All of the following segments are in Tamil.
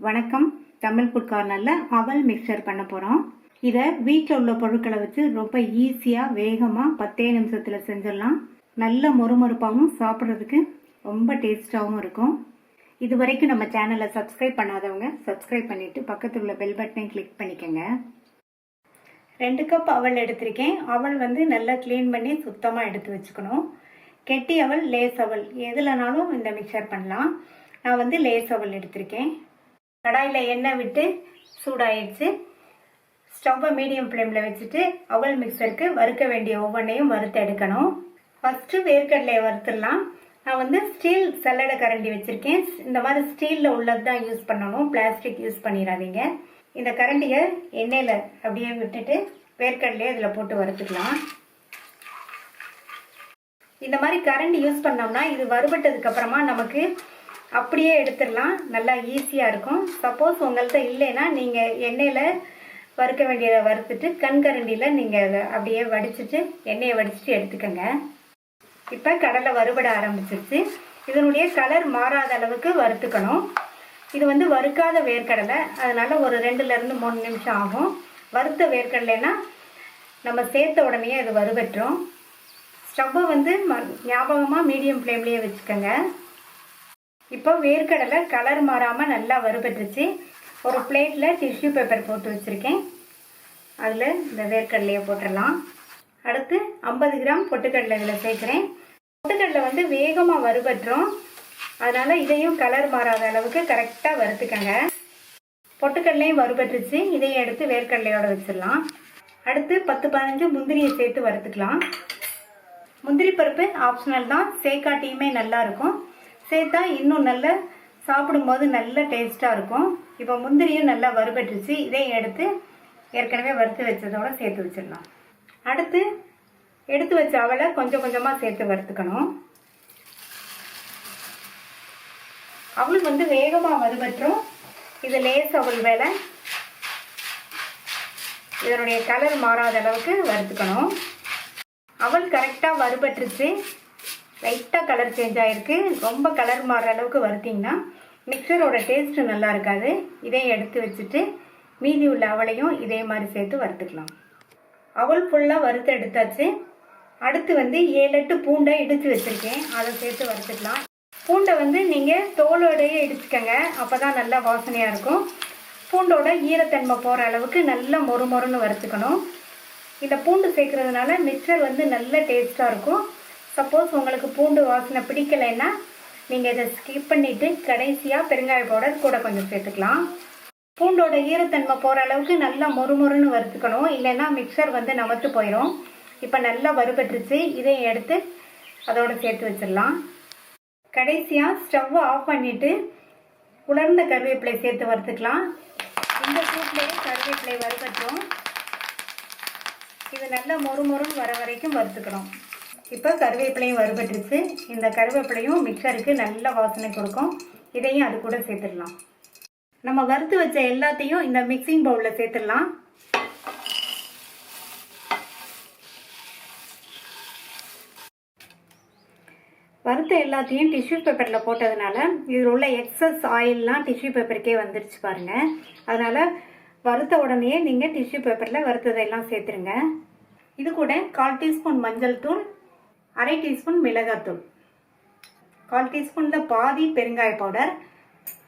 வணக்கம். தமிழ் ஃபுட் கார்னரில் அவல் மிக்சர் பண்ண போகிறோம். இதை வீட்டில் உள்ள பொருட்களை வச்சு ரொம்ப ஈஸியாக வேகமாக 10 நிமிஷத்தில் செஞ்சிடலாம். நல்ல மொறுமொறுப்பாகவும் சாப்பிட்றதுக்கு ரொம்ப டேஸ்டாகவும் இருக்கும். இது வரைக்கும் நம்ம சேனலை சப்ஸ்கிரைப் பண்ணாதவங்க சப்ஸ்கிரைப் பண்ணிவிட்டு பக்கத்தில் உள்ள பெல் பட்டனையும் கிளிக் பண்ணிக்கோங்க. 2 கப் அவல் எடுத்திருக்கேன். அவல் நல்லா க்ளீன் பண்ணி சுத்தமாக எடுத்து வச்சுக்கணும். கெட்டி அவல், லேஸ் அவல் எதுலனாலும் இந்த மிக்சர் பண்ணலாம். நான் லேஸ் அவல் எடுத்திருக்கேன். கடாயில் எண்ணெய் விட்டு சூடாயிடுச்சு. ஸ்டவ்வை மீடியம் ஃப்ளேமில் வச்சுட்டு அவல் மிக்சருக்கு வறுக்க வேண்டிய ஒவ்வொன்றையும் வறுத்து எடுக்கணும். ஃபஸ்ட்டு வேர்க்கடலையை வறுத்துடலாம். நான் ஸ்டீல் சல்லடை கரண்டி வச்சுருக்கேன். இந்த மாதிரி ஸ்டீலில் உள்ளது தான் யூஸ் பண்ணணும், பிளாஸ்டிக் யூஸ் பண்ணிடாதீங்க. இந்த கரண்டியை எண்ணெயில் அப்படியே விட்டுட்டு வேர்க்கடலையை இதில் போட்டு வறுத்துக்கலாம். இந்த மாதிரி கரண்டி யூஸ் பண்ணோம்னா இது வறுபட்டதுக்கு அப்புறமா நமக்கு அப்படியே எடுத்துடலாம். நல்லா ஈஸியாக இருக்கும். சப்போஸ் உங்கள்கிட்ட இல்லைன்னா நீங்கள் எண்ணெயில் வறுக்க வேண்டியதை வறுத்துட்டு கண்கரண்டியில் நீங்கள் அதை அப்படியே வடிச்சிட்டு எண்ணெயை வடிச்சிட்டு எடுத்துக்கோங்க. இப்போ கடலை வறுபட ஆரம்பிச்சிருச்சு. இதனுடைய கலர் மாறாத அளவுக்கு வறுத்துக்கணும். இது வறுக்காத வேர்க்கடலை, அதனால ஒரு 2லேருந்து 3 நிமிஷம் ஆகும். வறுத்த வேர்க்கடலைன்னா நம்ம சேர்த்த உடனே அது வறுபட்டுரும். ஸ்டவ்வை ஞாபகமாக மீடியம் ஃப்ளேம்லேயே வச்சுக்கோங்க. இப்போ வேர்க்கடலை கலர் மாறாமல் நல்லா வறுபட்டுருச்சு. ஒரு பிளேட்டில் டிஷ்யூ பேப்பர் போட்டு வச்சுருக்கேன். அதில் இந்த வேர்க்கடலையை போட்டுடலாம். அடுத்து 50 கிராம் பொட்டுக்கடலை இதில் சேர்க்குறேன். பொட்டுக்கடலை வேகமாக வறுபட்டுரும், அதனால் இதையும் கலர் மாறாத அளவுக்கு கரெக்டாக வறுத்துக்கங்க. பொட்டுக்கடலையும் வறுபட்டுருச்சு. இதையும் எடுத்து வேர்க்கடலையோடு வச்சிடலாம். அடுத்து 10-15 முந்திரியை சேர்த்து வறுத்துக்கலாம். முந்திரி பருப்பு ஆப்ஷனல் தான், சேர்க்காட்டியுமே நல்லாயிருக்கும். சேர்த்தா இன்னும் நல்லா சாப்பிடும்போது நல்ல டேஸ்ட்டாக இருக்கும். இப்போ முந்திரியும் நல்லா வறுபட்டுருச்சு. இதையும் எடுத்து ஏற்கனவே வறுத்து வச்சதோடு சேர்த்து வச்சிடலாம். அடுத்து எடுத்து வச்ச அவலை கொஞ்சம் கொஞ்சமாக சேர்த்து வறுத்துக்கணும். அவள் வேகமாக வறுபட்டுரும். இது லேஸ் அவல் வேலை. இதனுடைய கலர் மாறாத அளவுக்கு வறுத்துக்கணும். அவல் கரெக்டாக வறுபட்டுருச்சு. லைட்டாக கலர் சேஞ்ச் ஆகிருக்கு. ரொம்ப கலர் மாறுற அளவுக்கு வறுத்திங்கன்னா மிக்சரோட டேஸ்ட்டு நல்லா இருக்காது. இதையும் எடுத்து வச்சுட்டு மீதி உள்ள அவளையும் இதே மாதிரி சேர்த்து வறுத்துக்கலாம். அவல் ஃபுல்லாக வறுத்து எடுத்தாச்சு. அடுத்து 7-8 பூண்டை இடித்து வச்சுருக்கேன். அதை சேர்த்து வறுத்துக்கலாம். பூண்டை நீங்கள் தோலோடையே இடிச்சுக்கங்க, அப்போ தான் நல்லா வாசனையாக இருக்கும். பூண்டோட ஈரத்தன்மை போகிற அளவுக்கு நல்லா மொறுமொறுன்னு வறுத்துக்கணும். இந்த பூண்டு சேர்க்குறதுனால மிக்சர் நல்ல டேஸ்ட்டாக இருக்கும். சப்போஸ் உங்களுக்கு பூண்டு வாசனை பிடிக்கலைன்னா நீங்கள் இதை ஸ்கிப் பண்ணிவிட்டு கடைசியாக பெருங்காய பவுடர் கூட கொஞ்சம் சேர்த்துக்கலாம். பூண்டோட ஈரத்தன்மை போகிற அளவுக்கு நல்லா மொறுமொறுன்னு வறுத்துக்கணும், இல்லைன்னா மிக்சர் நமத்து போயிடும். இப்போ நல்லா வறுபட்டுருச்சு. இதையும் எடுத்து அதோடு சேர்த்து வச்சிடலாம். கடைசியாக ஸ்டவ்வை ஆஃப் பண்ணிவிட்டு உலர்ந்த கருவேப்பிலை சேர்த்து வறுத்துக்கலாம். இந்த சூட்லேயே கருவேப்பிலை வறுபட்டுரும். இது நல்லா மொறுமொறுன்னு வர வரைக்கும் வறுத்துக்கணும். இப்போ கருவேப்பிலையும் வறுபட்டுருச்சு. இந்த கருவேப்பிலையும் மிக்சருக்கு நல்ல வாசனை கொடுக்கும். இதையும் அது கூட சேர்த்துடலாம். நம்ம வறுத்து வச்ச எல்லாத்தையும் இந்த மிக்சிங் பவுலில் சேர்த்துடலாம். வறுத்த எல்லாத்தையும் டிஷ்யூ பேப்பரில் போட்டதுனால இதில் உள்ள எக்ஸஸ் ஆயிலெலாம் டிஷ்யூ பேப்பருக்கே வந்துருச்சு பாருங்கள். அதனால் வறுத்த உடனே நீங்கள் டிஷ்யூ பேப்பரில் வறுத்ததெல்லாம் சேர்த்துருங்க. இது கூட 1/4 டீஸ்பூன் மஞ்சள் தூள், 1/2 டீஸ்பூன் மிளகாத்தூள், 1/4 டீஸ்பூனில் பாதி பெருங்காய பவுடர்.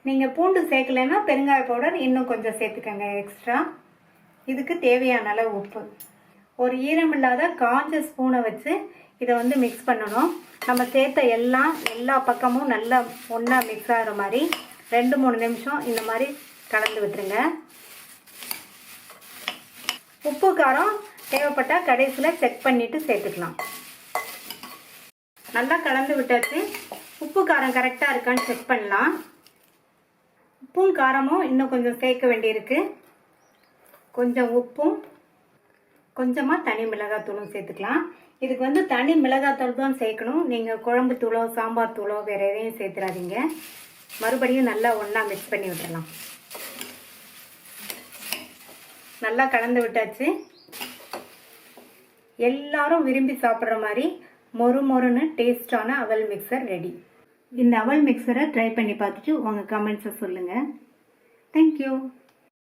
நீங்கள் பூண்டு சேர்க்கலைன்னா பெருங்காய பவுடர் இன்னும் கொஞ்சம் சேர்த்துக்கங்க எக்ஸ்ட்ரா. இதுக்கு தேவையான அளவு உப்பு. ஒரு ஈரமில்லாத காஞ்ச ஸ்பூனை வச்சு இதை மிக்ஸ் பண்ணணும். நம்ம சேர்த்த எல்லா பக்கமும் நல்லா ஒன்றா மிக்ஸ் ஆகிற மாதிரி 2-3 நிமிஷம் இந்த மாதிரி கலந்து விட்டுருங்க. உப்பு காரம் தேவைப்பட்டால் கடைசியில் செக் பண்ணிவிட்டு சேர்த்துக்கலாம். நல்லா கலந்து விட்டாச்சு. உப்பு காரம் கரெக்டாக இருக்கான்னு செக் பண்ணலாம். உப்பும் காரமும் இன்னும் கொஞ்சம் சேர்க்க வேண்டியிருக்கு. கொஞ்சம் உப்பும் கொஞ்சமாக தனி மிளகாத்தூளும் சேர்த்துக்கலாம். இதுக்கு தனி மிளகாத்தூள் தான் சேர்க்கணும். நீங்கள் குழம்பு தூளோ சாம்பார் தூளோ வேறு எதையும் சேர்த்துடாதீங்க. மறுபடியும் நல்லா ஒன்றா மிக்ஸ் பண்ணி விட்டுடலாம். நல்லா கலந்து விட்டாச்சு. எல்லாரும் விரும்பி சாப்பிட்ற மாதிரி மொறுமொறுன்னு டேஸ்டான அவல் மிக்சர் ரெடி. இந்த அவல் மிக்சரை ட்ரை பண்ணி பார்த்துட்டு உங்கள் கமெண்ட்ஸை சொல்லுங்கள். தேங்க்யூ.